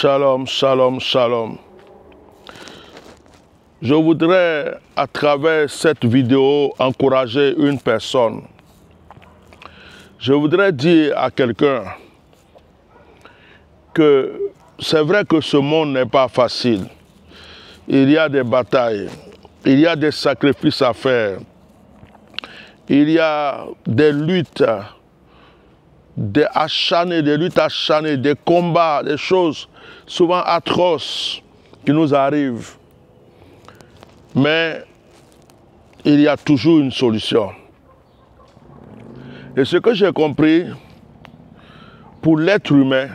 Shalom, shalom, shalom. Je voudrais, à travers cette vidéo, encourager une personne. Je voudrais dire à quelqu'un que c'est vrai que ce monde n'est pas facile. Il y a des batailles, il y a des sacrifices à faire, il y a des luttes, des luttes acharnées, des combats, des choses souvent atroces qui nous arrivent. Mais il y a toujours une solution. Et ce que j'ai compris, pour l'être humain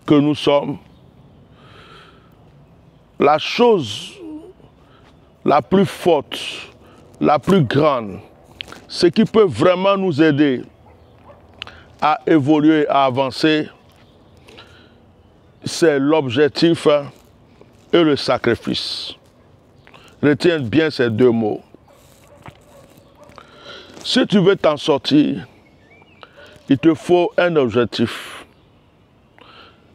que nous sommes, la chose la plus forte, la plus grande, ce qui peut vraiment nous aider à évoluer, à avancer, c'est l'objectif et le sacrifice. Retiens bien ces deux mots. Si tu veux t'en sortir, il te faut un objectif.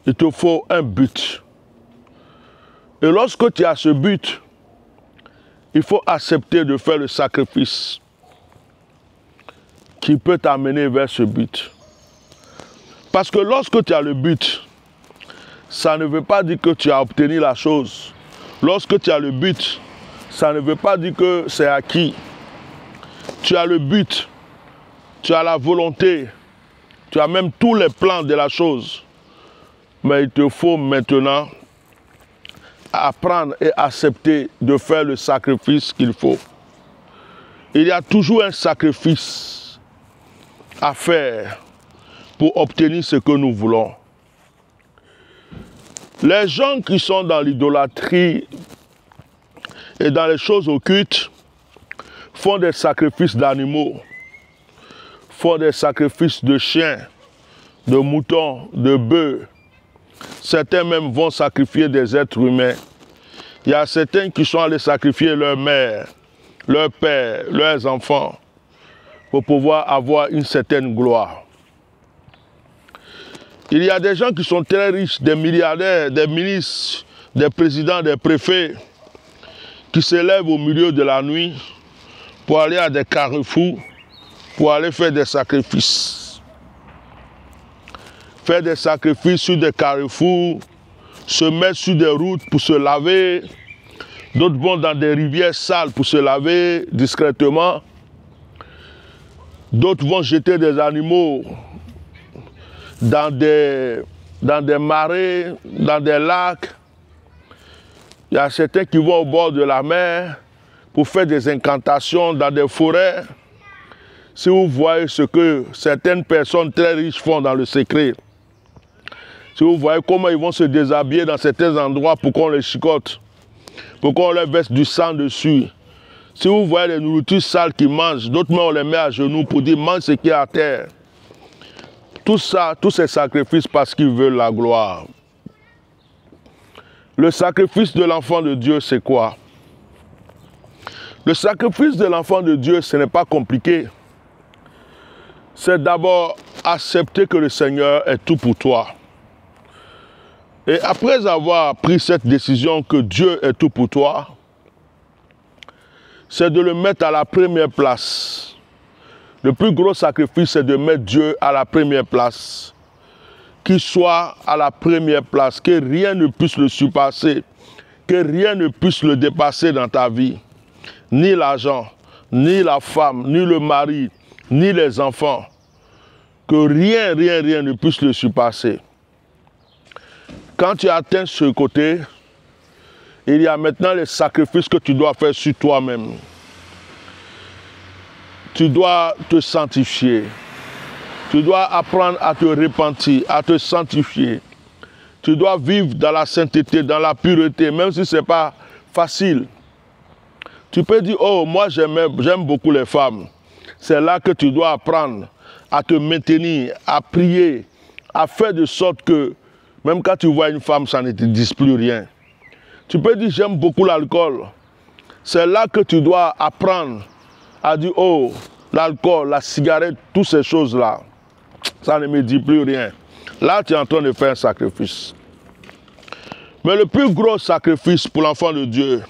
Il te faut un but. Et lorsque tu as ce but, il faut accepter de faire le sacrifice qui peut t'amener vers ce but. Parce que lorsque tu as le but, ça ne veut pas dire que tu as obtenu la chose. Lorsque tu as le but, ça ne veut pas dire que c'est acquis. Tu as le but, tu as la volonté, tu as même tous les plans de la chose. Mais il te faut maintenant apprendre et accepter de faire le sacrifice qu'il faut. Il y a toujours un sacrifice à faire pour obtenir ce que nous voulons. Les gens qui sont dans l'idolâtrie et dans les choses occultes font des sacrifices d'animaux, font des sacrifices de chiens, de moutons, de bœufs. Certains même vont sacrifier des êtres humains. Il y a certains qui sont allés sacrifier leur mère, leur père, leurs enfants pour pouvoir avoir une certaine gloire. Il y a des gens qui sont très riches, des milliardaires, des ministres, des présidents, des préfets, qui se lèvent au milieu de la nuit pour aller à des carrefours, pour aller faire des sacrifices. Faire des sacrifices sur des carrefours, se mettre sur des routes pour se laver. D'autres vont dans des rivières sales pour se laver discrètement. D'autres vont jeter des animaux dans des marais, dans des lacs. Il y a certains qui vont au bord de la mer pour faire des incantations dans des forêts. Si vous voyez ce que certaines personnes très riches font dans le secret, si vous voyez comment ils vont se déshabiller dans certains endroits pour qu'on les chicote, pour qu'on leur verse du sang dessus. Si vous voyez les nourritures sales qu'ils mangent, d'autres on les met à genoux pour dire mange ce qui est à terre. Tout ça, tous ces sacrifices parce qu'ils veulent la gloire. Le sacrifice de l'enfant de Dieu, c'est quoi? Le sacrifice de l'enfant de Dieu, ce n'est pas compliqué. C'est d'abord accepter que le Seigneur est tout pour toi. Et après avoir pris cette décision que Dieu est tout pour toi, c'est de le mettre à la première place. Le plus gros sacrifice, c'est de mettre Dieu à la première place. Qu'il soit à la première place, que rien ne puisse le surpasser, que rien ne puisse le dépasser dans ta vie. Ni l'argent, ni la femme, ni le mari, ni les enfants. Que rien ne puisse le surpasser. Quand tu atteins ce côté, il y a maintenant les sacrifices que tu dois faire sur toi-même. Tu dois te sanctifier. Tu dois apprendre à te repentir, à te sanctifier. Tu dois vivre dans la sainteté, dans la pureté, même si ce n'est pas facile. Tu peux dire, oh, moi j'aime beaucoup les femmes. C'est là que tu dois apprendre à te maintenir, à prier, à faire de sorte que, même quand tu vois une femme, ça ne te dise plus rien. Tu peux dire, j'aime beaucoup l'alcool. C'est là que tu dois apprendre à dire, oh, l'alcool, la cigarette, toutes ces choses-là, ça ne me dit plus rien. Là, tu es en train de faire un sacrifice. Mais le plus gros sacrifice pour l'enfant de Dieu,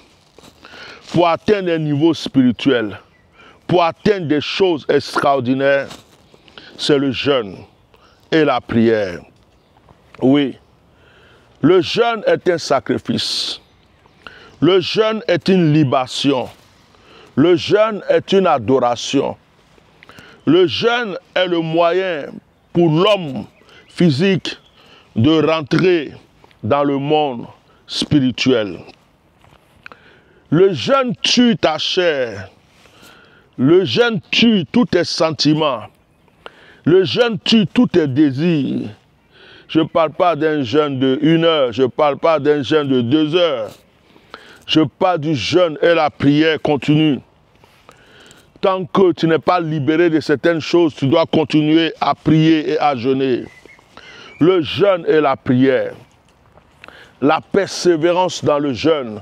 pour atteindre un niveau spirituel, pour atteindre des choses extraordinaires, c'est le jeûne et la prière. Oui, le jeûne est un sacrifice. Le jeûne est une libation. Le jeûne est une adoration. Le jeûne est le moyen pour l'homme physique de rentrer dans le monde spirituel. Le jeûne tue ta chair. Le jeûne tue tous tes sentiments. Le jeûne tue tous tes désirs. Je ne parle pas d'un jeûne de 1 heure, je ne parle pas d'un jeûne de 2 heures. Je parle du jeûne et la prière continue. Tant que tu n'es pas libéré de certaines choses, tu dois continuer à prier et à jeûner. Le jeûne et la prière. La persévérance dans le jeûne.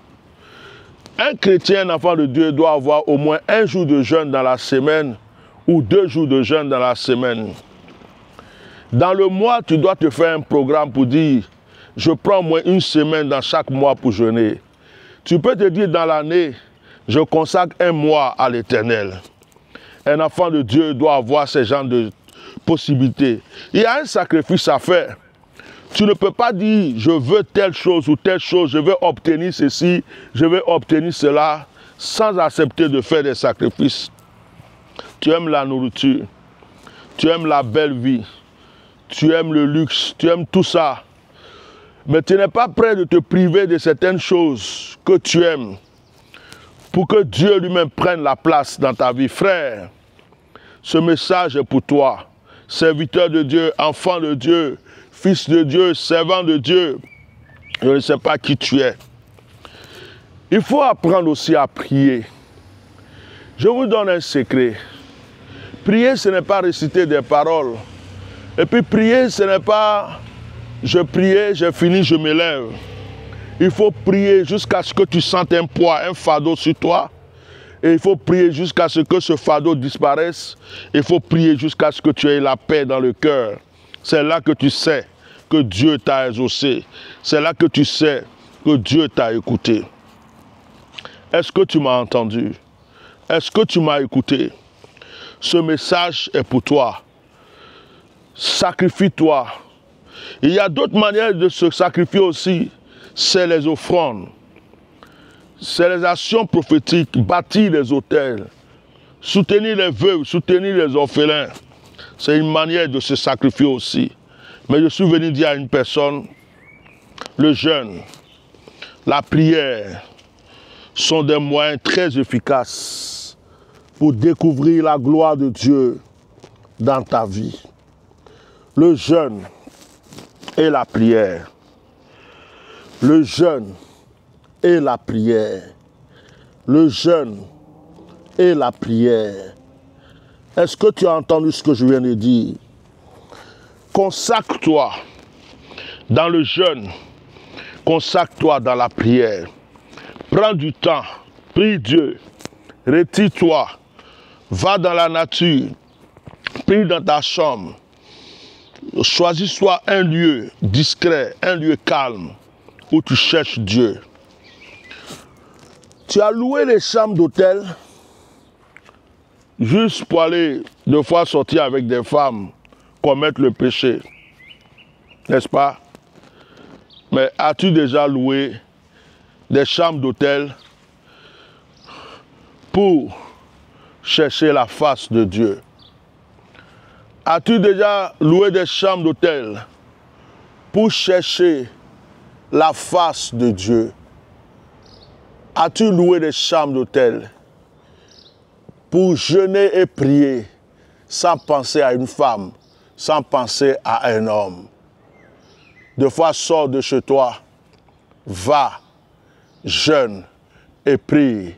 Un chrétien, un enfant de Dieu, doit avoir au moins 1 jour de jeûne dans la semaine ou 2 jours de jeûne dans la semaine. Dans le mois, tu dois te faire un programme pour dire « Je prends au moins 1 semaine dans chaque mois pour jeûner ». Tu peux te dire dans l'année « Je consacre 1 mois à l'Éternel ». Un enfant de Dieu doit avoir ce genre de possibilités. Il y a un sacrifice à faire. Tu ne peux pas dire « Je veux telle chose ou telle chose, je veux obtenir ceci, je veux obtenir cela » sans accepter de faire des sacrifices. Tu aimes la nourriture, tu aimes la belle vie, tu aimes le luxe, tu aimes tout ça. Mais tu n'es pas prêt de te priver de certaines choses que tu aimes pour que Dieu lui-même prenne la place dans ta vie. Frère, ce message est pour toi, serviteur de Dieu, enfant de Dieu, fils de Dieu, servant de Dieu. Je ne sais pas qui tu es. Il faut apprendre aussi à prier. Je vous donne un secret. Prier, ce n'est pas réciter des paroles. Et puis prier, ce n'est pas je priais, j'ai fini, je me lève. Il faut prier jusqu'à ce que tu sentes un poids, un fardeau sur toi. Et il faut prier jusqu'à ce que ce fardeau disparaisse. Il faut prier jusqu'à ce que tu aies la paix dans le cœur. C'est là que tu sais que Dieu t'a exaucé. C'est là que tu sais que Dieu t'a écouté. Est-ce que tu m'as entendu? Est-ce que tu m'as écouté? Ce message est pour toi. Sacrifie-toi. Il y a d'autres manières de se sacrifier aussi. C'est les offrandes. C'est les actions prophétiques. Bâtir les autels. Soutenir les veuves. Soutenir les orphelins. C'est une manière de se sacrifier aussi. Mais je suis venu dire à une personne, le jeûne, la prière sont des moyens très efficaces pour découvrir la gloire de Dieu dans ta vie. Le jeûne et la prière. Le jeûne et la prière. Le jeûne et la prière. Est-ce que tu as entendu ce que je viens de dire? Consacre-toi dans le jeûne. Consacre-toi dans la prière. Prends du temps. Prie Dieu. Retire-toi. Va dans la nature. Prie dans ta chambre. Choisis-toi un lieu discret, un lieu calme où tu cherches Dieu. Tu as loué les chambres d'hôtel juste pour aller deux fois sortir avec des femmes commettre le péché. N'est-ce pas? Mais as-tu déjà loué des chambres d'hôtel pour chercher la face de Dieu? As-tu déjà loué des chambres d'hôtel pour chercher la face de Dieu? As-tu loué des chambres d'hôtel pour jeûner et prier sans penser à une femme, sans penser à un homme? Deux fois, sors de chez toi, va, jeûne et prie.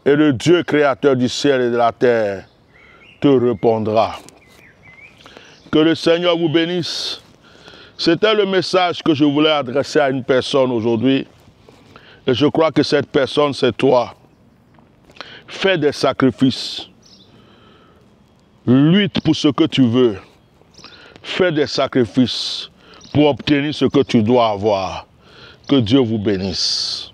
Et le Dieu créateur du ciel et de la terre te répondra. Que le Seigneur vous bénisse. C'était le message que je voulais adresser à une personne aujourd'hui. Et je crois que cette personne, c'est toi. Fais des sacrifices. Lutte pour ce que tu veux. Fais des sacrifices pour obtenir ce que tu dois avoir. Que Dieu vous bénisse.